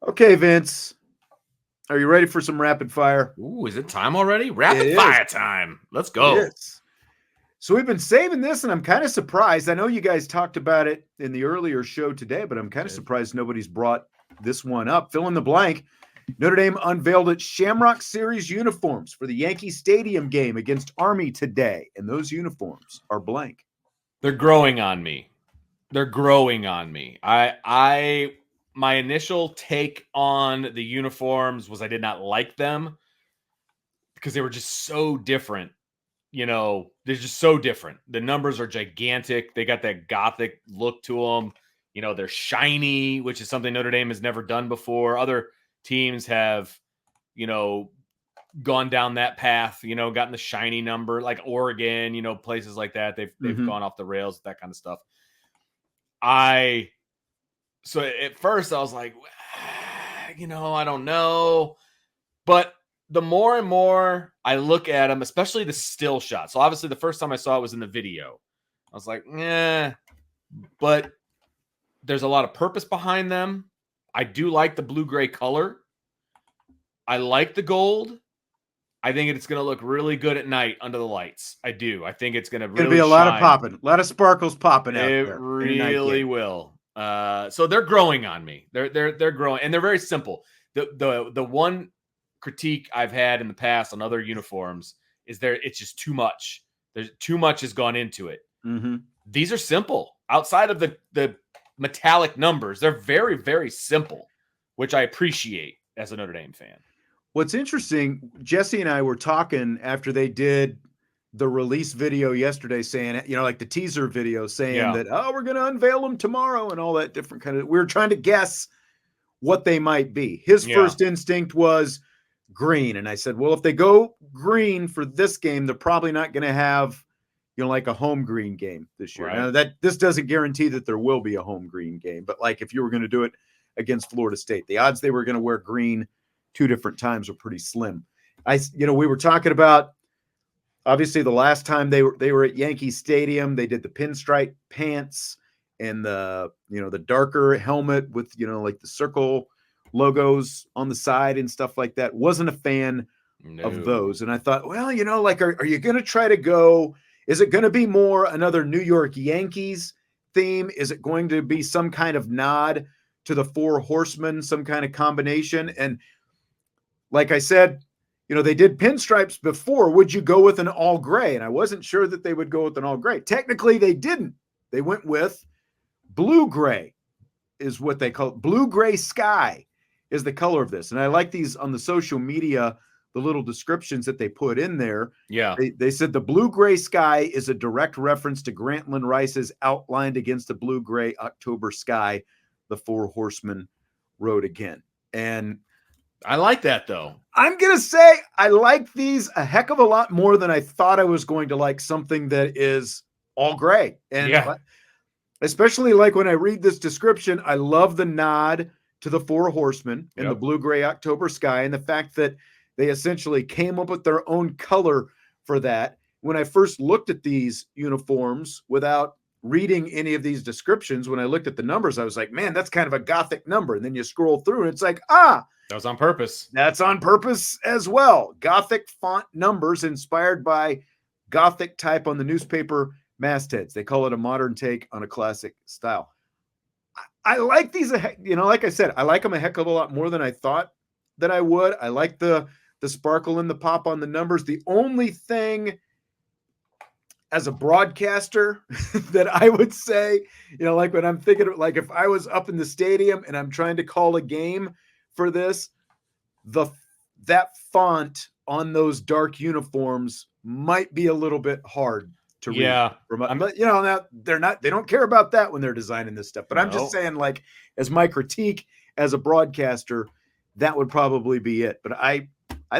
Okay, Vince, are you ready for some rapid fire? Ooh, is it time already? Rapid fire time. Let's It go. is. So we've been saving this, and I'm kind of surprised. I know you guys talked about it in the earlier show today, but I'm kind of surprised nobody's brought this one up. Fill in the blank. Notre Dame unveiled its Shamrock Series uniforms for the Yankee Stadium game against Army today, and those uniforms are blank. They're growing on me. My initial take on the uniforms was I did not like them because they were just so different. They're just so different. The numbers are gigantic. They got that gothic look to them. They're shiny, which is something Notre Dame has never done before. Other teams have, gone down that path, gotten the shiny number, like Oregon, places like that. They've gone off the rails, that kind of stuff. So at first I was like, I don't know. But the more and more I look at them, especially the still shot. So obviously the first time I saw it was in the video. I was like, but there's a lot of purpose behind them. I do like the blue-gray color. I like the gold. I think it's going to look really good at night under the lights. I do. I think it's going to really be a lot shine. of popping, a lot of sparkles popping out there. It really will. So they're growing on me. They're growing, and they're very simple. The one critique I've had in the past on other uniforms is it's just too much. There's too much has gone into it. Mm-hmm. These are simple. Outside of the metallic numbers, they're very, very simple, which I appreciate as a Notre Dame fan. What's interesting, Jesse and I were talking after they did the release video yesterday saying, like the teaser video saying that, we're going to unveil them tomorrow and all that different kind of, we were trying to guess what they might be. His first instinct was green. And I said, well, if they go green for this game, they're probably not going to have, like a home green game this year. Right. Now this doesn't guarantee that there will be a home green game, but like if you were going to do it against Florida State, the odds they were going to wear green two different times were pretty slim. We were talking about, obviously the last time they were at Yankee Stadium, they did the pinstripe pants and the darker helmet with, like the circle logos on the side and stuff like that. Wasn't a fan of those. And I thought, well, are you going to try to go, is it going to be more another New York Yankees theme? Is it going to be some kind of nod to the Four Horsemen, some kind of combination? And like I said, they did pinstripes before. Would you go with an all gray? And I wasn't sure that they would go with an all gray. Technically, they didn't. They went with blue gray is what they call it. Blue gray sky is the color of this. And I like these on the social media, the little descriptions that they put in there. Yeah. They said the blue gray sky is a direct reference to Grantland Rice's outlined against the blue gray October sky, the Four Horsemen rode again. And I like that, though. I'm going to say I like these a heck of a lot more than I thought I was going to like something that is all gray. And especially like when I read this description, I love the nod to the Four Horsemen and the blue-gray October sky and the fact that they essentially came up with their own color for that. When I first looked at these uniforms without reading any of these descriptions, when I looked at the numbers, I was like, man, that's kind of a Gothic number. And then you scroll through and it's like, that was on purpose. That's on purpose as well. Gothic font numbers inspired by Gothic type on the newspaper mastheads. They call it a modern take on a classic style. I like these, like I said, I like them a heck of a lot more than I thought that I would. I like the sparkle and the pop on the numbers. The only thing as a broadcaster that I would say, like when I'm thinking of, like if I was up in the stadium and I'm trying to call a game for this, that font on those dark uniforms might be a little bit hard to read. Yeah. But now they don't care about that when they're designing this stuff. But I'm just saying, like, as my critique as a broadcaster, that would probably be it. But I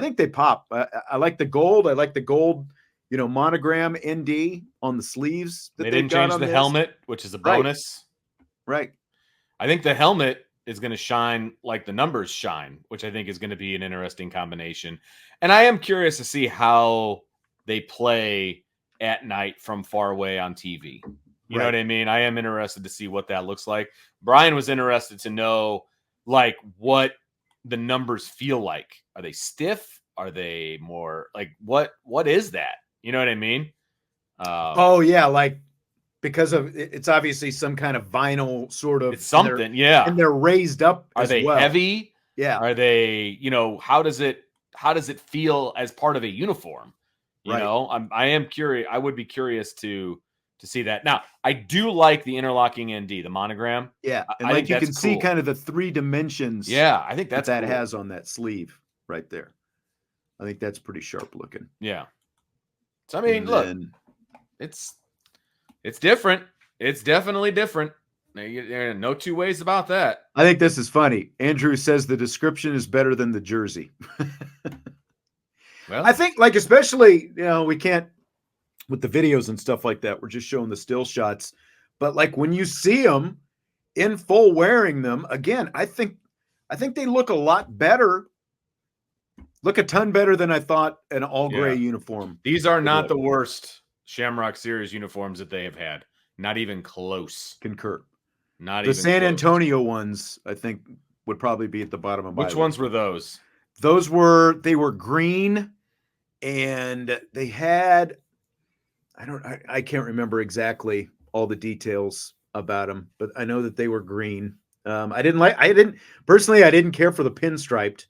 think they pop. I like the gold. I like the gold, monogram ND on the sleeves. They didn't change the helmet, which is a bonus. Right. I think the helmet is going to shine like the numbers shine, which I think is going to be an interesting combination. And I am curious to see how they play at night from far away on TV. You know what I mean? I am interested to see what that looks like. Brian was interested to know like what the numbers feel like. Are they stiff? Are they more like what is that? You know what I mean? Oh yeah, like because of it's obviously some kind of vinyl sort of it's something, yeah. And they're raised up Are as they well. heavy? Yeah. Are they, how does it feel as part of a uniform? You Right. know, I am curious. I would be curious to see that. Now, I do like the interlocking ND, the monogram. Yeah. And I like think you that's can see cool. kind of the 3 dimensions Yeah, I think that's that cool. has on that sleeve right there. I think that's pretty sharp looking. Yeah. So I mean, look, it's different. It's definitely different. No two ways about that. I think this is funny. Andrew says the description is better than the jersey. Well, I think like especially, we can't with the videos and stuff like that. We're just showing the still shots. But like when you see them in full wearing them, again, I think they look a lot better. Look a ton better than I thought an all gray uniform. These are not the worst Shamrock Series uniforms that they have had. Not even close. Concur. Not the even San close. Antonio ones, I think, would probably be at the bottom of my Which ones were those? Those were green, and they had I can't remember exactly all the details about them, but I know that they were green. I didn't care for the pinstriped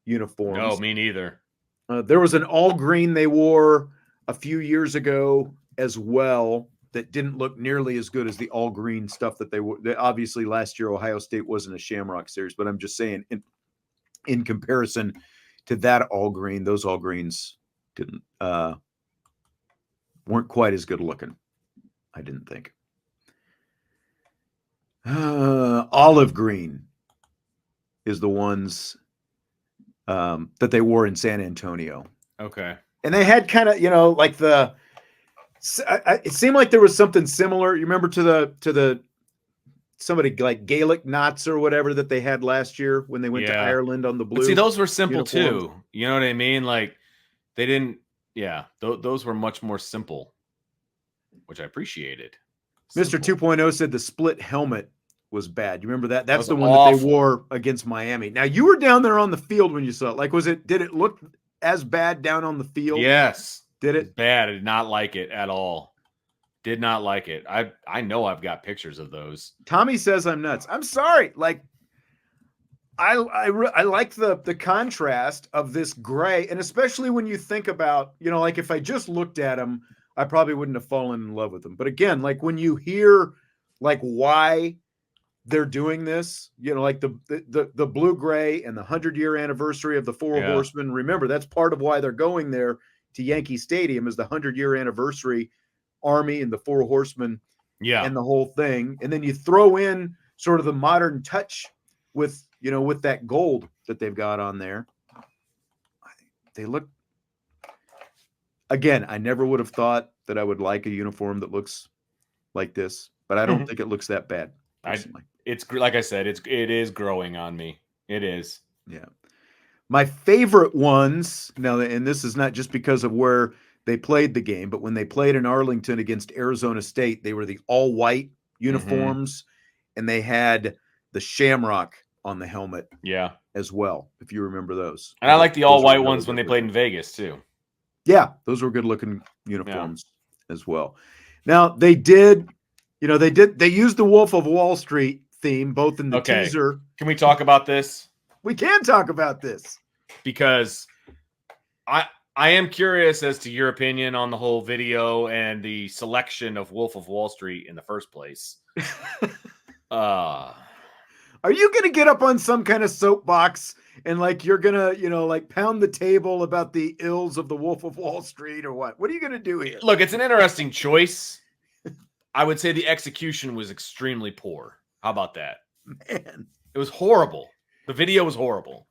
uniforms. No, me neither. There was an all green they wore a few years ago as well that didn't look nearly as good as the all green stuff that they were. Obviously, last year Ohio State wasn't a Shamrock Series, but I'm just saying in comparison to that all green, those all greens didn't weren't quite as good looking. I didn't think. Olive green is the ones that they wore in San Antonio. Okay. And they had kind of, like it seemed like there was something similar. You remember to the somebody like Gaelic knots or whatever that they had last year when they went to Ireland on the blue. But see, those were simple uniforms. too. You know what I mean? Like they didn't. Yeah, those were much more simple, which I appreciated. Mr. 2.0 said the split helmet was bad. You remember that? That's the one awful. that they wore against Miami. Now you were down there on the field when you saw it. Like, did it look as bad down on the field? Yes. Did it? Bad. I did not like it at all. Did not like it. I know I've got pictures of those. Tommy says I'm nuts. I'm sorry. Like, I like the contrast of this gray, and especially when you think about, like if I just looked at them, I probably wouldn't have fallen in love with them. But again, like when you hear like why they're doing this, like the blue gray and the 100-year anniversary of the Four Horsemen. Remember, that's part of why they're going there to Yankee Stadium is the 100-year anniversary Army and the Four Horsemen and the whole thing. And then you throw in sort of the modern touch with that gold that they've got on there. They look, again, I never would have thought that I would like a uniform that looks like this, but I don't think it looks that bad. It's like I said, it is growing on me. It is. Yeah. My favorite ones now, and this is not just because of where they played the game, but when they played in Arlington against Arizona State, they were the all white uniforms and they had the Shamrock on the helmet as well, if you remember those. And I like the all white ones when they played in Vegas too. Yeah, those were good looking uniforms as well. Now they did, they used the Wolf of Wall Street theme both in the teaser. Can we talk about this? We can talk about this because I am curious as to your opinion on the whole video and the selection of Wolf of Wall Street in the first place. Are you going to get up on some kind of soapbox and like you're going to, like pound the table about the ills of the Wolf of Wall Street or what? What are you going to do here? Look, it's an interesting choice. I would say the execution was extremely poor. How about that? Man. It was horrible. The video was horrible.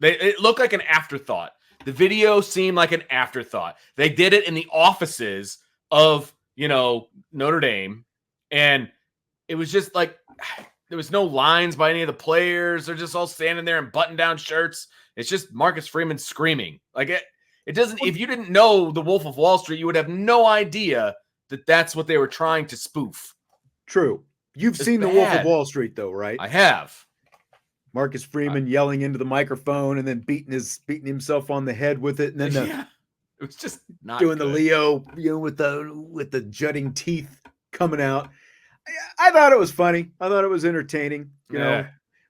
It looked like an afterthought. The video seemed like an afterthought. They did it in the offices of, Notre Dame. And it was just like, there was no lines by any of the players. They're just all standing there in button-down shirts. It's just Marcus Freeman screaming. Like it doesn't, if you didn't know the Wolf of Wall Street, you would have no idea that that's what they were trying to spoof. True. You've seen the Wolf of Wall Street though, right? I have. Marcus Freeman yelling into the microphone and then beating himself on the head with it, and then it was just not doing good. the Leo, with the jutting teeth coming out. I thought it was funny. I thought it was entertaining. You know,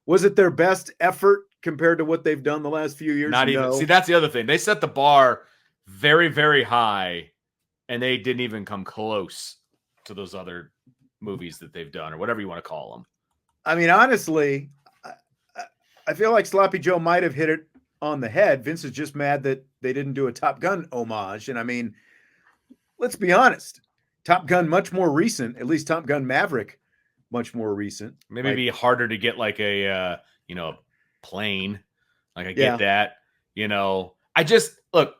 was it their best effort compared to what they've done the last few years? Not even. See, that's the other thing. They set the bar very, very high, and they didn't even come close to those other movies that they've done, or whatever you want to call them. I mean, honestly, I feel like Sloppy Joe might have hit it on the head. Vince is just mad that they didn't do a Top Gun homage. And I mean, let's be honest. Top Gun, much more recent, at least Top Gun Maverick, much more recent. Maybe it'd be harder to get like a, plane. Like I get that, I just look,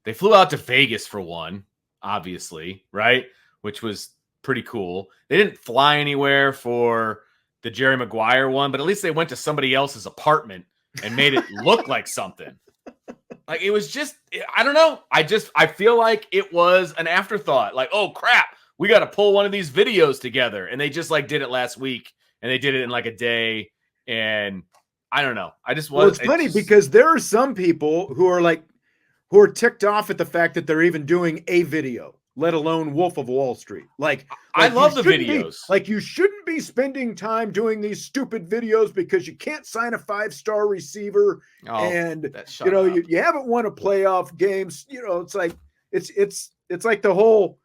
they flew out to Vegas for one, obviously, right? Which was pretty cool. They didn't fly anywhere for the Jerry Maguire one, but at least they went to somebody else's apartment and made it look like something. Like it was just, I don't know. I feel like it was an afterthought. Like, oh crap, we got to pull one of these videos together. And they just like did it last week, and they did it in like a day. And I don't know. It's funny because there are some people who are ticked off at the fact that they're even doing a video, let alone Wolf of Wall Street. Like I love the videos. You shouldn't be spending time doing these stupid videos because you can't sign a 5-star receiver. And you haven't won a playoff games. It's like, it's like the whole,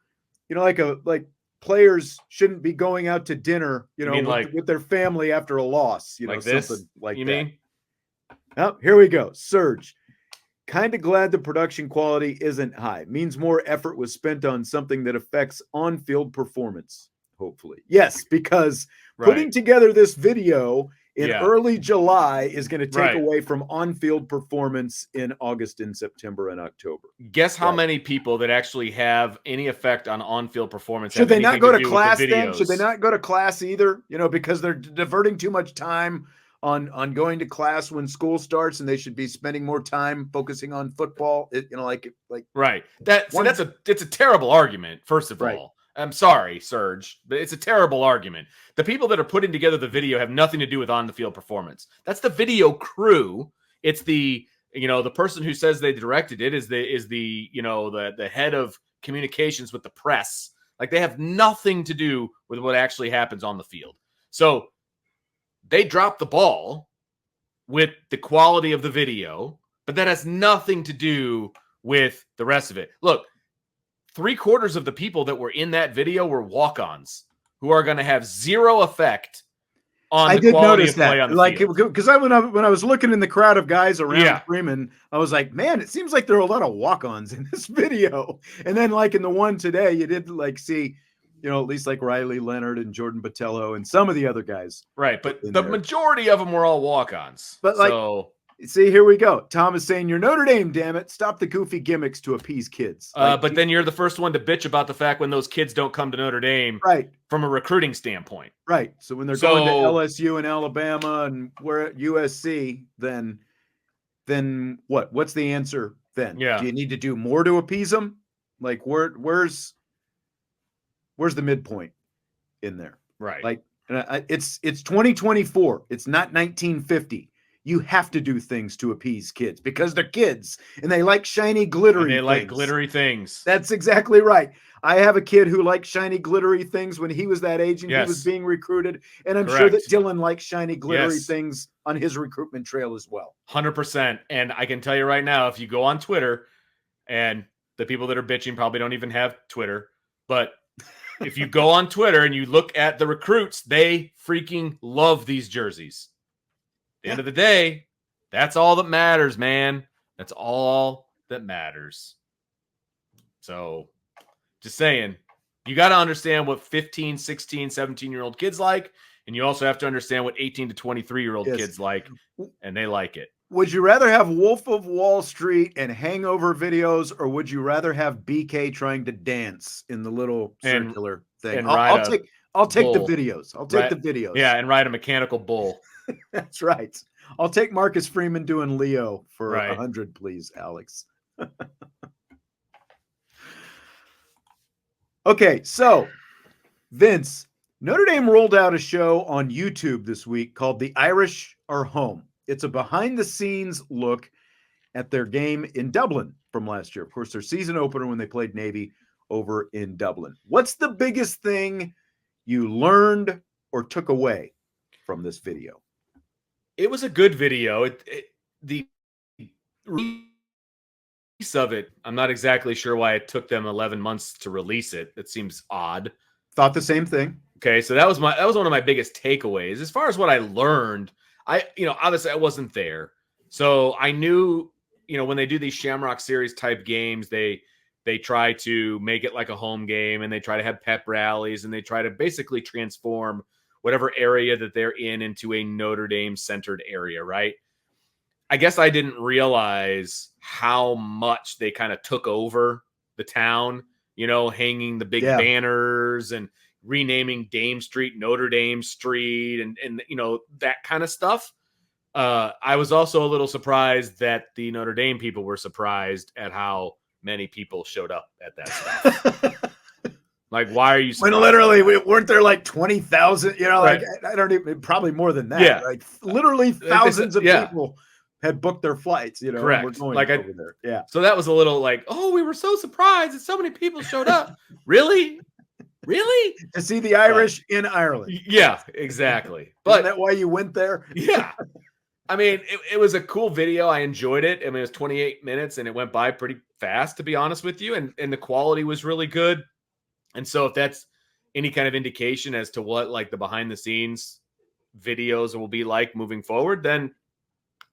like players shouldn't be going out to dinner, with their family after a loss, like something like you that. Mean? Oh, here we go. Surge. Kind of glad the production quality isn't high. Means more effort was spent on something that affects on-field performance, hopefully. Yes, because putting together this video in early July is going to take away from on-field performance in August and September and October. Guess how many people that actually have any effect on on-field performance should they not go to class then? Should they not go to class either? Because they're diverting too much time on going to class when school starts, and they should be spending more time focusing on football. Right. It's a terrible argument. First of all, I'm sorry, Serge, but it's a terrible argument. The people that are putting together the video have nothing to do with on the field performance. That's the video crew. It's the person who says they directed it is the head of communications with the press. Like they have nothing to do with what actually happens on the field. So they dropped the ball with the quality of the video, but that has nothing to do with the rest of it. Look, 3/4 of the people that were in that video were walk-ons who are going to have zero effect on the quality of play on the field. Because when I was looking in the crowd of guys around Freeman, I was like, man, it seems like there are a lot of walk-ons in this video. And then in the one today, you did see, at least like Riley Leonard and Jordan Botelho and some of the other guys. Right. But the majority of them were all walk-ons. But see, here we go. Tom is saying, you're Notre Dame, damn it. Stop the goofy gimmicks to appease kids. But then you're the first one to bitch about the fact when those kids don't come to Notre Dame from a recruiting standpoint. Right. So when they're going to LSU and Alabama and we're at USC, then what? What's the answer then? Yeah. Do you need to do more to appease them? Like where's the midpoint in there? Right. It's 2024. It's not 1950. You have to do things to appease kids because they're kids and they like shiny, glittery things. That's exactly right. I have a kid who likes shiny, glittery things when he was that age and he was being recruited. And I'm sure that Dylan likes shiny, glittery things on his recruitment trail as well. 100%. And I can tell you right now, if you go on Twitter, and the people that are bitching probably don't even have Twitter, but if you go on Twitter and you look at the recruits, they freaking love these jerseys. At the end of the day, that's all that matters, man. That's all that matters. So just saying, you got to understand what 15, 16, 17-year-old kids like, and you also have to understand what 18 to 23-year-old kids like, and they like it. Would you rather have Wolf of Wall Street and hangover videos, or would you rather have BK trying to dance in the little circular thing? I'll take the videos. I'll take the videos. Yeah, and ride a mechanical bull. That's right. I'll take Marcus Freeman doing Leo for 100, please, Alex. Okay, so Vince, Notre Dame rolled out a show on YouTube this week called The Irish Are Home. It's a behind-the-scenes look at their game in Dublin from last year. Of course, their season opener when they played Navy over in Dublin. What's the biggest thing you learned or took away from this video? It was a good video. The release of it, I'm not exactly sure why it took them 11 months to release it. It seems odd. Thought the same thing. Okay, so that was one of my biggest takeaways. As far as what I learned, obviously I wasn't there. So I knew, when they do these Shamrock Series type games, they try to make it like a home game, and they try to have pep rallies, and they try to basically transform whatever area that they're in into a Notre Dame centered area, right? I guess I didn't realize how much they kind of took over the town, hanging the big banners and renaming Dame Street, Notre Dame Street, and that kind of stuff. I was also a little surprised that the Notre Dame people were surprised at how many people showed up at that stuff. Like, why are you surprised? When literally, weren't there like 20,000, right. I don't even, probably more than that. Yeah. Like literally thousands of people had booked their flights, Correct. We're going like over there. Yeah. So that was a little like, oh, we were so surprised that so many people showed up. Really? Really? To see the Irish in Ireland. Yeah, exactly. But isn't that why you went there? Yeah. I mean, it was a cool video. I enjoyed it. I mean, it was 28 minutes and it went by pretty fast, to be honest with you. And the quality was really good. And so if that's any kind of indication as to what like the behind the scenes videos will be like moving forward, then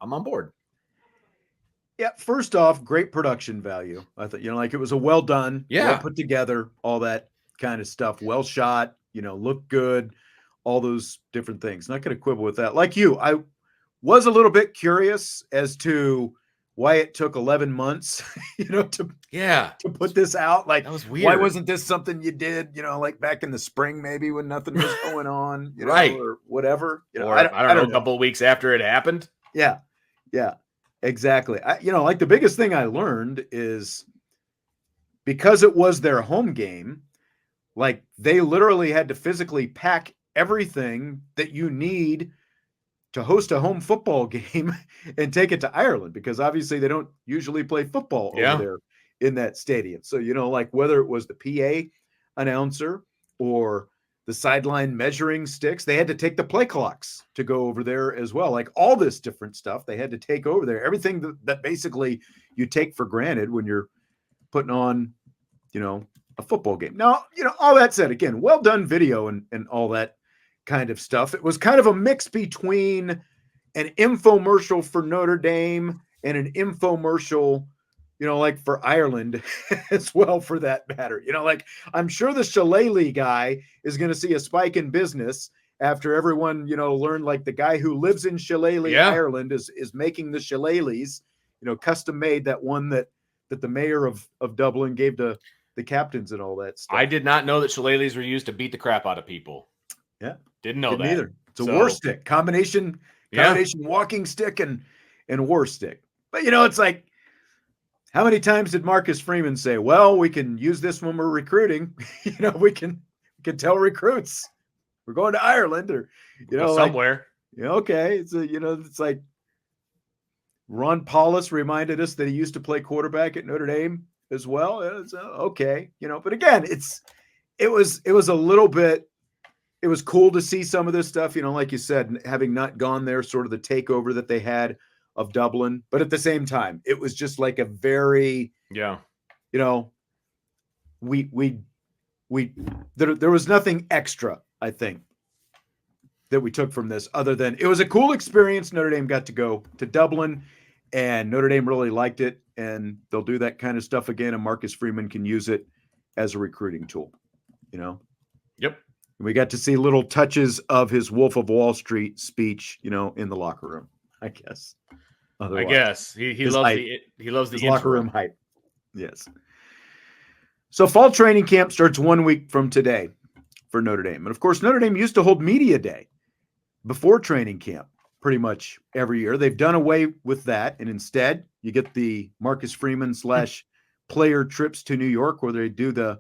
I'm on board. Yeah. First off, great production value. I thought, like it was a well done, well put together, all that kind of stuff. Well shot, looked good, all those different things. Not going to quibble with that. Like you, I was a little bit curious as to why it took 11 months, to put this out. Like, that was weird. Why wasn't this something you did, like back in the spring, maybe when nothing was going on, right, or whatever, or I don't know, a couple of weeks after it happened. Yeah. Yeah, exactly. Like the biggest thing I learned is because it was their home game, like they literally had to physically pack everything that you need to host a home football game and take it to Ireland, because obviously they don't usually play football over there in that stadium. So, like whether it was the PA announcer or the sideline measuring sticks, they had to take the play clocks to go over there as well. Like all this different stuff they had to take over there. Everything that basically you take for granted when you're putting on, a football game. Now, all that said, again, well done video and all that kind of stuff. It was kind of a mix between an infomercial for Notre Dame and an infomercial, like for Ireland as well, for that matter. Like I'm sure the shillelagh guy is going to see a spike in business after everyone, learned like the guy who lives in Shillelagh, Ireland is making the shillelaghs, custom made, that one that the mayor of Dublin gave to the captains and all that stuff. I did not know that shillelaghs were used to beat the crap out of people. Yeah. Didn't know that either. It's a war stick combination walking stick and war stick. But it's like, how many times did Marcus Freeman say, well, we can use this when we're recruiting, we can tell recruits we're going to Ireland, or somewhere. Okay. It's it's like Ron Paulus reminded us that he used to play quarterback at Notre Dame as well. It's okay, but again, it was a little bit. It was cool to see some of this stuff, like you said, having not gone there, sort of the takeover that they had of Dublin. But at the same time, it was just like a very, there was nothing extra, I think, that we took from this other than it was a cool experience. Notre Dame got to go to Dublin, and Notre Dame really liked it, and they'll do that kind of stuff again. And Marcus Freeman can use it as a recruiting tool, Yep. We got to see little touches of his Wolf of Wall Street speech, in the locker room, I guess. Otherwise, I guess he loves the locker room hype. Yes. So fall training camp starts 1 week from today for Notre Dame. And of course, Notre Dame used to hold media day before training camp pretty much every year. They've done away with that. And instead you get the Marcus Freeman / player trips to New York, where they do the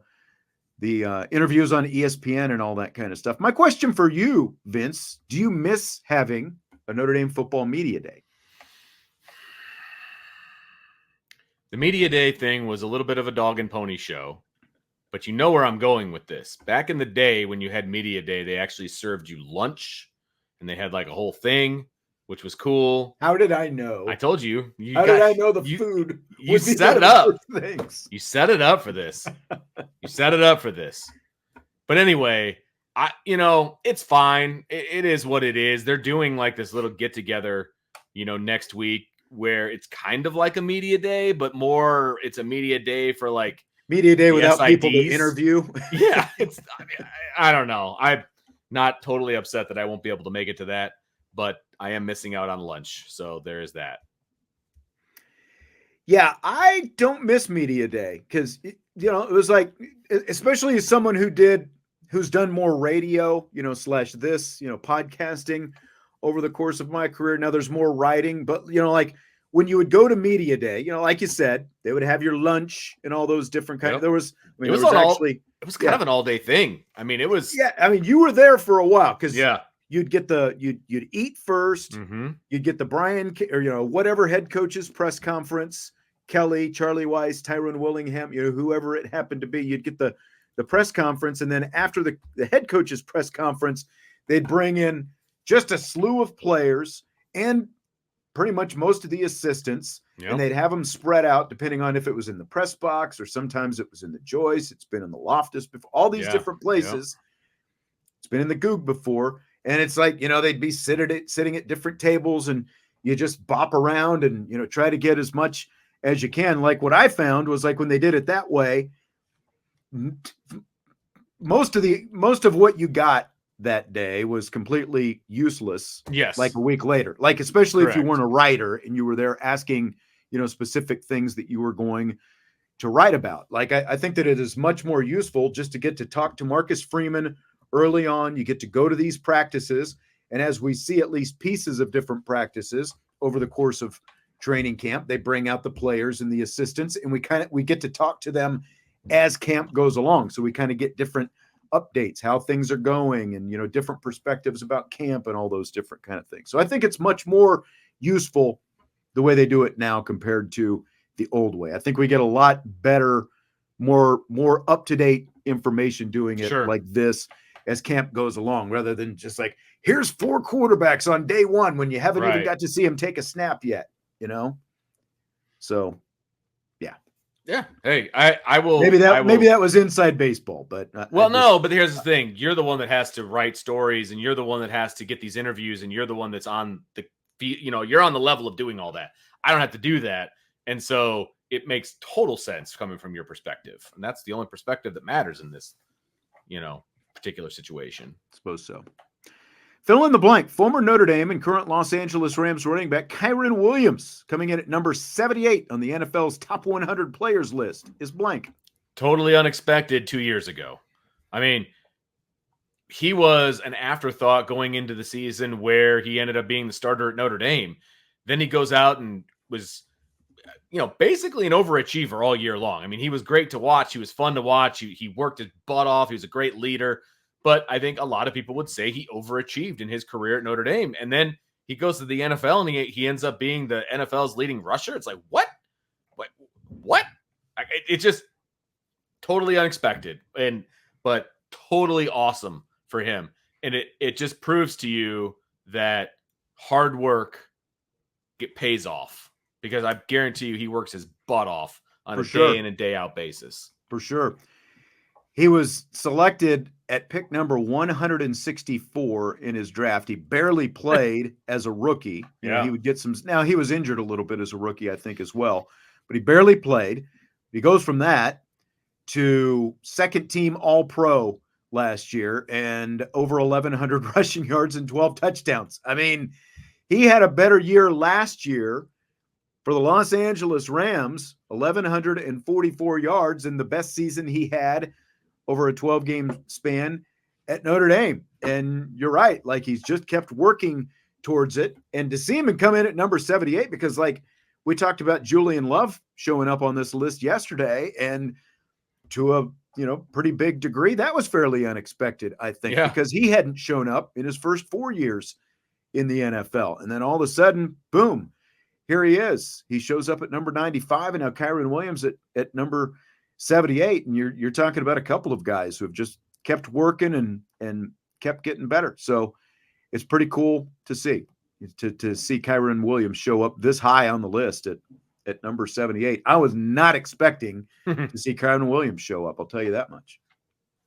the interviews on ESPN and all that kind of stuff. My question for you, Vince, do you miss having a Notre Dame football media day? The media day thing was a little bit of a dog and pony show, but you know where I'm going with this. Back in the day when you had media day, they actually served you lunch and they had like a whole thing, which was cool. How did I know? I told you. How did I know the food? You set it up. Things. You set it up for this. You set it up for this. But anyway, it's fine. It is what it is. They're doing like this little get together, next week where it's kind of like a media day, but more it's a media day for like media day without SIDs. People to interview. Yeah, I don't know. I'm not totally upset that I won't be able to make it to that, but I am missing out on lunch. So there is that. Yeah, I don't miss media day because it was like, especially as someone who's done more radio, / this, podcasting over the course of my career. Now there's more writing, but like when you would go to media day, like you said, they would have your lunch and all those different kinds. Yep. There was, it was kind of an all day thing. I mean, it was. Yeah, I mean, you were there for a while because you'd get you'd eat first. Mm-hmm. You'd get the Brian or whatever head coach's press conference. Kelly, Charlie Weiss, Kyren Williams, whoever it happened to be, you'd get the press conference, and then after the head coach's press conference, they'd bring in just a slew of players and pretty much most of the assistants, and they'd have them spread out depending on if it was in the press box or sometimes it was in the Joyce. It's been in the Loftus before, all these different places. It's been in the Goog before, and it's like they'd be sitting at different tables, and you just bop around and try to get as much as you can. Like what I found was like when they did it that way, most of what you got that day was completely useless. Yes. Like a week later, like, especially Correct. If you weren't a writer and you were there asking, specific things that you were going to write about. Like, I think that it is much more useful just to get to talk to Marcus Freeman early on. You get to go to these practices. And as we see at least pieces of different practices over the course of training camp, they bring out the players and the assistants, and we get to talk to them as camp goes along. So we kind of get different updates, how things are going, and different perspectives about camp and all those different kind of things. So I think it's much more useful the way they do it now compared to the old way. I think we get a lot better, more up-to-date information doing it like this as camp goes along, rather than just like, here's 4 quarterbacks on day 1 when you haven't even got to see them take a snap yet. So yeah. Hey, I will. Maybe that was inside baseball, but but here's the thing: you're the one that has to write stories, and you're the one that has to get these interviews, and you're the one that's on the, you're on the level of doing all that. I don't have to do that, and so it makes total sense coming from your perspective, and that's the only perspective that matters in this, particular situation. I suppose so. Fill in the blank. Former Notre Dame and current Los Angeles Rams running back Kyren Williams, coming in at number 78 on the NFL's top 100 players list, is blank. Totally unexpected 2 years ago. I mean, he was an afterthought going into the season where he ended up being the starter at Notre Dame. Then he goes out and was, basically an overachiever all year long. I mean, he was great to watch. He was fun to watch. He worked his butt off. He was a great leader. But I think a lot of people would say he overachieved in his career at Notre Dame. And then he goes to the NFL and he ends up being the NFL's leading rusher. It's like, what? It's just totally unexpected, but totally awesome for him. And it just proves to you that hard work pays off, because I guarantee you he works his butt off on a day in and day out basis. For sure. He was selected at pick number 164 in his draft. He barely played as a rookie. He would get some. Now, he was injured a little bit as a rookie, I think, as well. But he barely played. He goes from that to second team All-Pro last year and over 1,100 rushing yards and 12 touchdowns. I mean, he had a better year last year for the Los Angeles Rams, 1,144 yards, and the best season he had over a 12-game span at Notre Dame. And you're right. Like, he's just kept working towards it. And to see him come in at number 78, because like we talked about Julian Love showing up on this list yesterday, and to a pretty big degree. That was fairly unexpected, I think, because he hadn't shown up in his first 4 years in the NFL. And then all of a sudden, boom, here he is. He shows up at number 95, and now Kyren Williams at number 78. And you're talking about a couple of guys who have just kept working and kept getting better. So it's pretty cool to see Kyren Williams show up this high on the list at number 78. I was not expecting to see Kyren Williams show up. I'll tell you that much.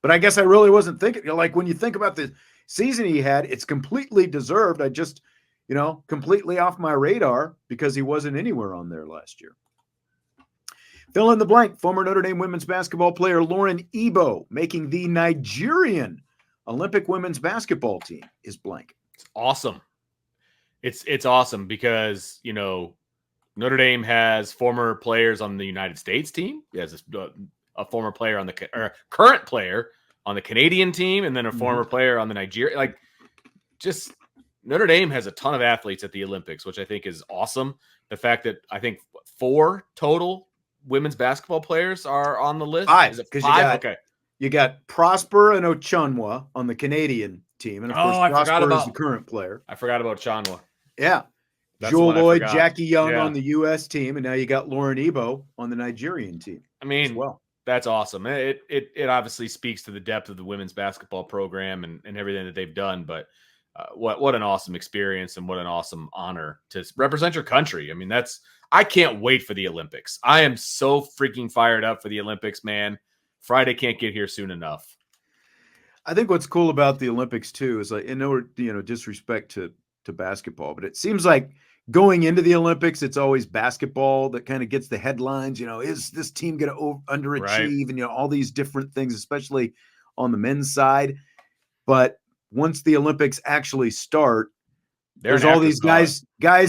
But I guess I really wasn't thinking, like when you think about the season he had, it's completely deserved. I just, completely off my radar because he wasn't anywhere on there last year. Fill in the blank. Former Notre Dame women's basketball player Lauren Ebo making the Nigerian Olympic women's basketball team is blank. It's awesome. It's awesome because, Notre Dame has former players on the United States team. He has a former player on the current player on the Canadian team, and then a former player on the Nigeria. Like, just Notre Dame has a ton of athletes at the Olympics, which I think is awesome. The fact that I think 4 total women's basketball players are on the list. 5. Is it 5? You got Prosper and Ochanwa on the Canadian team, and of course Prosper is the current player. I forgot about Ochanwa. Yeah. Jewel Lloyd, Jackie Young on the U.S. team, and now you got Lauren Ebo on the Nigerian team. I mean, that's awesome. It obviously speaks to the depth of the women's basketball program and everything that they've done. But what an awesome experience and what an awesome honor to represent your country. I mean, I can't wait for the Olympics. I am so freaking fired up for the Olympics, man. Friday can't get here soon enough. I think what's cool about the Olympics too is like, no, disrespect to basketball, but it seems like going into the Olympics, it's always basketball that kind of gets the headlines. Is this team going to underachieve? Right. And all these different things, especially on the men's side. But once the Olympics actually start, there's all these guys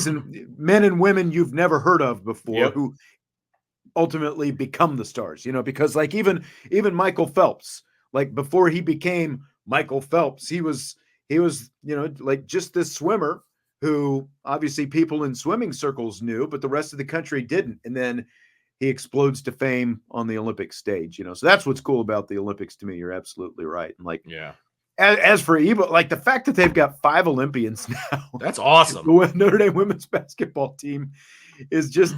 and men and women you've never heard of before who ultimately become the stars. Because like even Michael Phelps, like before he became Michael Phelps, he was like just this swimmer who obviously people in swimming circles knew, but the rest of the country didn't. And then he explodes to fame on the Olympic stage, So that's what's cool about the Olympics to me. You're absolutely right. And like, as for Ebo, like the fact that they've got 5 Olympians now, that's awesome. The Notre Dame women's basketball team is just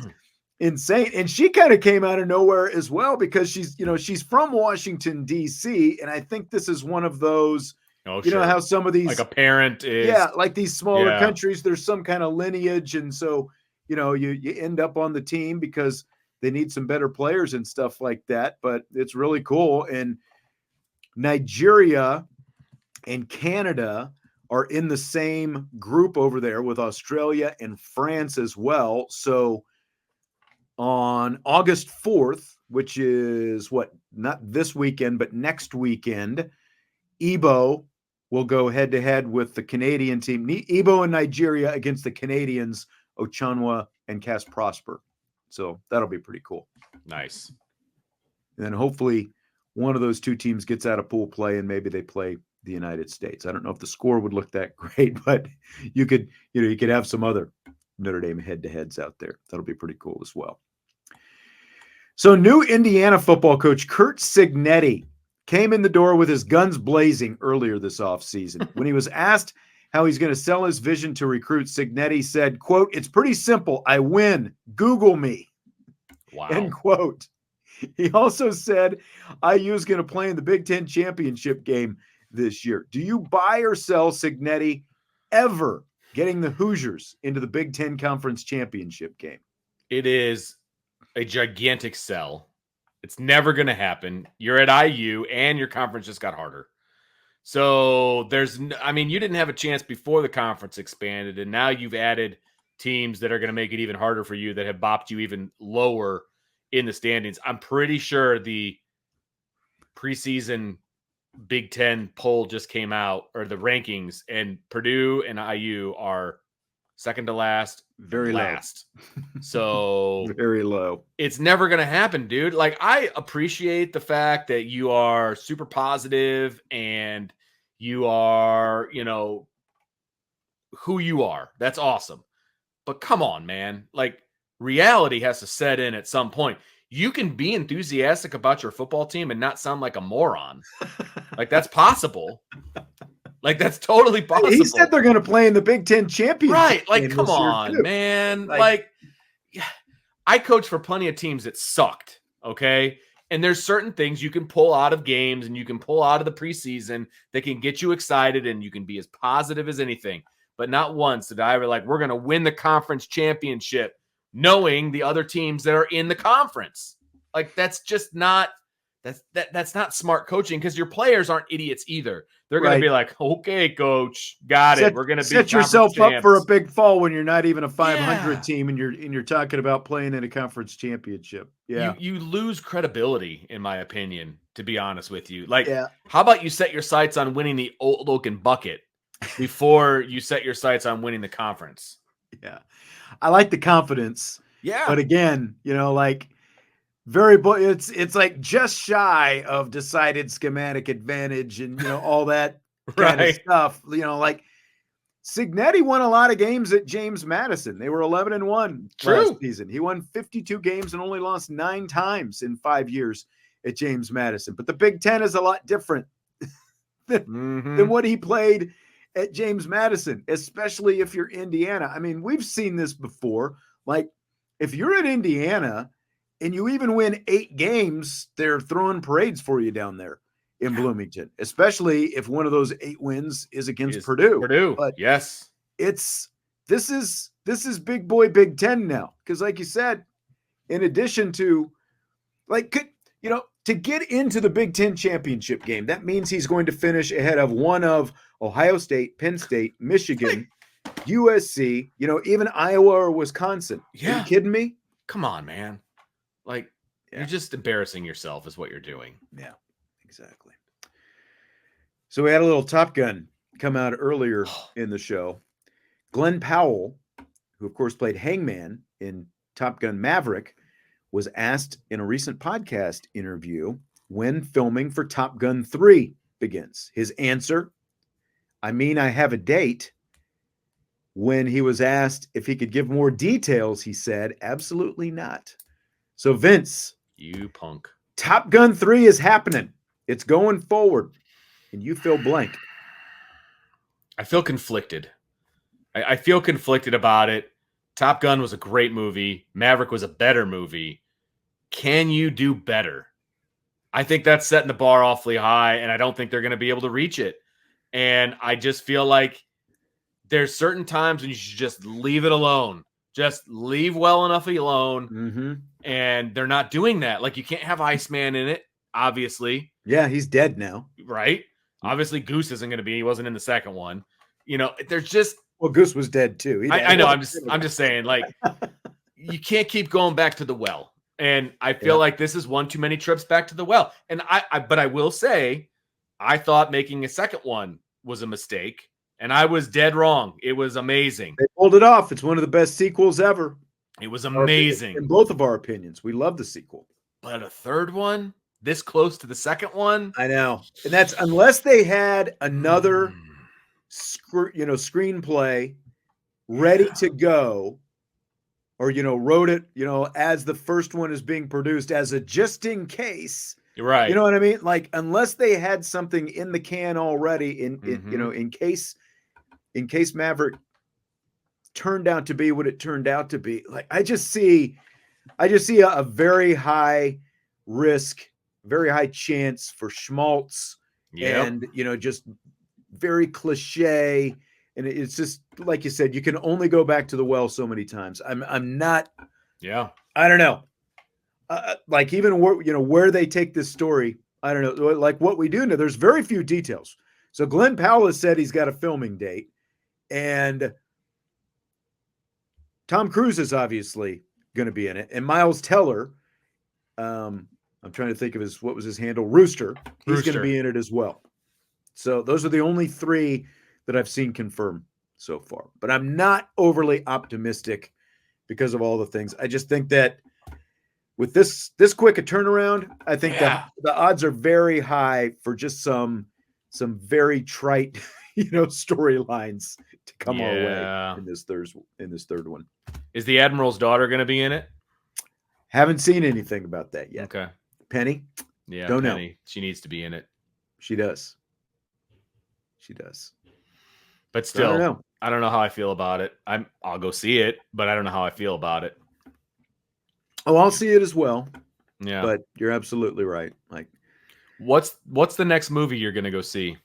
insane. And she kind of came out of nowhere as well because she's from Washington, D.C. And I think this is one of those, know how some of these, like a parent is, like these smaller countries, there's some kind of lineage. And so, you end up on the team because they need some better players and stuff like that. But it's really cool. And Nigeria and Canada are in the same group over there with Australia and France as well. So on August 4th, which is not this weekend, but next weekend, Ebo will go head-to-head with the Canadian team. Ebo and Nigeria against the Canadians, Ochanwa and Cass Prosper. So that'll be pretty cool. Nice. And then hopefully one of those 2 teams gets out of pool play and maybe they play the United States. I don't know if the score would look that great, but you could have some other Notre Dame head-to-heads out there. That'll be pretty cool as well. So new Indiana football coach Curt Cignetti came in the door with his guns blazing earlier this offseason. When he was asked how he's going to sell his vision to recruits, Cignetti said, quote, "It's pretty simple. I win. Google me." Wow. End quote. He also said, IU is going to play in the Big Ten championship game this year. Do you buy or sell Cignetti ever getting the Hoosiers into the Big Ten Conference championship game? It is a gigantic sell. It's never going to happen. You're at IU and your conference just got harder. So you didn't have a chance before the conference expanded, and now you've added teams that are going to make it even harder for you that have bopped you even lower in the standings. I'm pretty sure the preseason Big Ten poll just came out, or the rankings, and Purdue and IU are second to last, very last. So very low. It's never going to happen, dude. Like, I appreciate the fact that you are super positive and you are, who you are. That's awesome. But come on, man. Like, reality has to set in at some point. you can be enthusiastic about your football team and not sound like a moron. Like, that's possible. Like, that's totally possible. He said they're going to play in the Big Ten championship. Right. Like, game come this year, on, too. man. Like, I coached for plenty of teams that sucked. Okay. And there's certain things you can pull out of games and you can pull out of the preseason that can get you excited and you can be as positive as anything. But not once did I ever like, we're going to win the conference championship knowing the other teams that are in the conference. Like, that's just not, that's not smart coaching, because your players aren't idiots either. They're going to be like, okay, coach, got it. We're going to set yourself up for a big fall when you're not even a 500 team and you're talking about playing in a conference championship. Yeah. You lose credibility, in my opinion, to be honest with you. Like, how about you set your sights on winning the Old Oaken Bucket before you set your sights on winning the conference? Yeah. I like the confidence. Yeah. But again, like, it's like just shy of decided schematic advantage and all that kind of stuff. Like, Cignetti won a lot of games at James Madison. They were 11-1 last season. He won 52 games and only lost 9 times in 5 years at James Madison. But the Big Ten is a lot different than what he played at James Madison, especially if you're Indiana. I mean, we've seen this before. Like, if you're at Indiana and you even win 8 games, they're throwing parades for you down there in Bloomington, especially if one of those 8 wins is against Purdue. But yes, this is big boy Big Ten now. Because like you said, in addition to to get into the Big Ten championship game, that means he's going to finish ahead of one of Ohio State, Penn State, Michigan, USC, even Iowa or Wisconsin. Yeah. Are you kidding me? Come on, man. Like, you're just embarrassing yourself is what you're doing. Yeah, exactly. So we had a little Top Gun come out earlier in the show. Glenn Powell, who of course played Hangman in Top Gun Maverick, was asked in a recent podcast interview when filming for Top Gun 3 begins. His answer, I have a date. When he was asked if he could give more details, he said, absolutely not. So Vince, you punk. Top Gun 3 is happening. It's going forward. And you fill blank. I feel conflicted. I feel conflicted about it. Top Gun was a great movie. Maverick was a better movie. Can you do better? I think that's setting the bar awfully high, and I don't think they're going to be able to reach it. And I just feel like there's certain times when you should just leave it alone. Just leave well enough alone. And they're not doing that. Like, you can't have Iceman in it, obviously. Yeah, he's dead now. Right? Obviously, Goose isn't going to be. He wasn't in the second one. There's just... Well, Goose was dead, too. I know. I'm just saying, like, you can't keep going back to the well. And I feel like this is one too many trips back to the well. And but I will say, I thought making a second one was a mistake. And I was dead wrong. It was amazing. They pulled it off. It's one of the best sequels ever. It was amazing. In both of our opinions. We love the sequel. But a third one, this close to the second one? I know. And that's unless they had another screenplay ready to go, or, wrote it, as the first one is being produced as a just in case. You're right. You know what I mean? Like, unless they had something in the can already in case Maverick turned out to be what it turned out to be. Like, I just see a very high risk, very high chance for schmaltz and, just very cliche. And it's just, like you said, you can only go back to the well so many times. I'm not, I don't know. Like, even where they take this story, I don't know. Like, what we do know, there's very few details. So Glenn Powell has said he's got a filming date, and Tom Cruise is obviously going to be in it, and Miles Teller, I'm trying to think of what was his handle, Rooster. He's going to be in it as well. So those are the only 3 that I've seen confirmed so far. But I'm not overly optimistic because of all the things. I just think that with this quick a turnaround, I think that the odds are very high for just some very trite, storylines to come our way in this third one. Is the Admiral's daughter going to be in it? Haven't seen anything about that yet. Okay. Penny? Yeah, Don't Penny. know. She needs to be in it. She does. She does. But still, I don't know how I feel about it. I'll go see it, but I don't know how I feel about it. Oh, I'll see it as well. Yeah. But you're absolutely right. Like, what's the next movie you're gonna go see?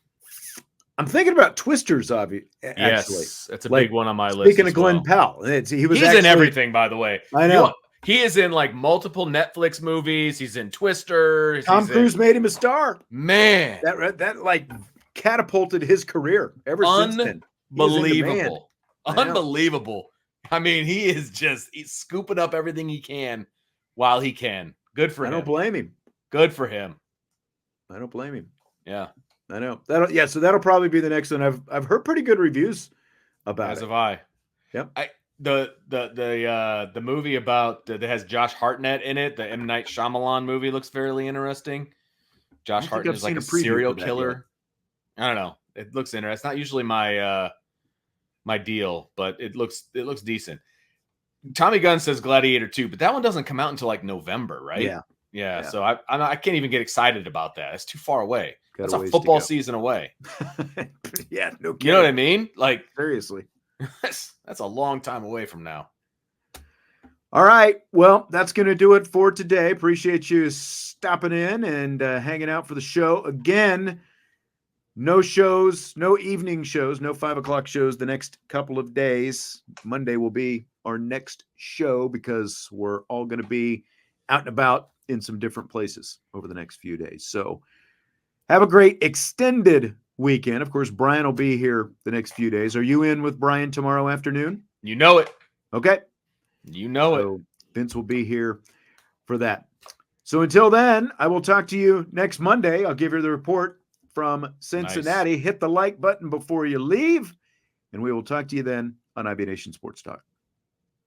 I'm thinking about Twisters, actually. Yes, it's a like, big one on my list. Speaking of Glenn Powell, he's in everything, by the way. I know. He is in like multiple Netflix movies. He's in Twisters. Tom Cruise made him a star. Man, that like catapulted his career ever since then. Unbelievable. Unbelievable. I mean, he's scooping up everything he can while he can. Good for him. I don't blame him. Good for him. I don't blame him. Yeah. I know. So that'll probably be the next one. I've heard pretty good reviews about it. As have I. Yep. The movie about that has Josh Hartnett in it, the M. Night Shyamalan movie, looks fairly interesting. Josh Hartnett is like a serial killer. I don't know. It looks interesting. It's not usually my my deal, but it looks decent. Tommy Gunn says Gladiator 2, but that one doesn't come out until like November, right? Yeah. So I can't even get excited about that. It's too far away. That's a football season away. Yeah, no kidding. You know what I mean? Like, seriously. That's a long time away from now. All right. Well, that's going to do it for today. Appreciate you stopping in and hanging out for the show. Again, no shows, no evening shows, no 5 o'clock shows the next couple of days. Monday will be our next show because we're all going to be out and about in some different places over the next few days. So have a great extended weekend. Of course, Brian will be here the next few days. Are you in with Brian tomorrow afternoon? You know it. Okay. You know it. Vince will be here for that. So until then, I will talk to you next Monday. I'll give you the report from Cincinnati. Nice. Hit the like button before you leave, and we will talk to you then on IB Nation Sports Talk.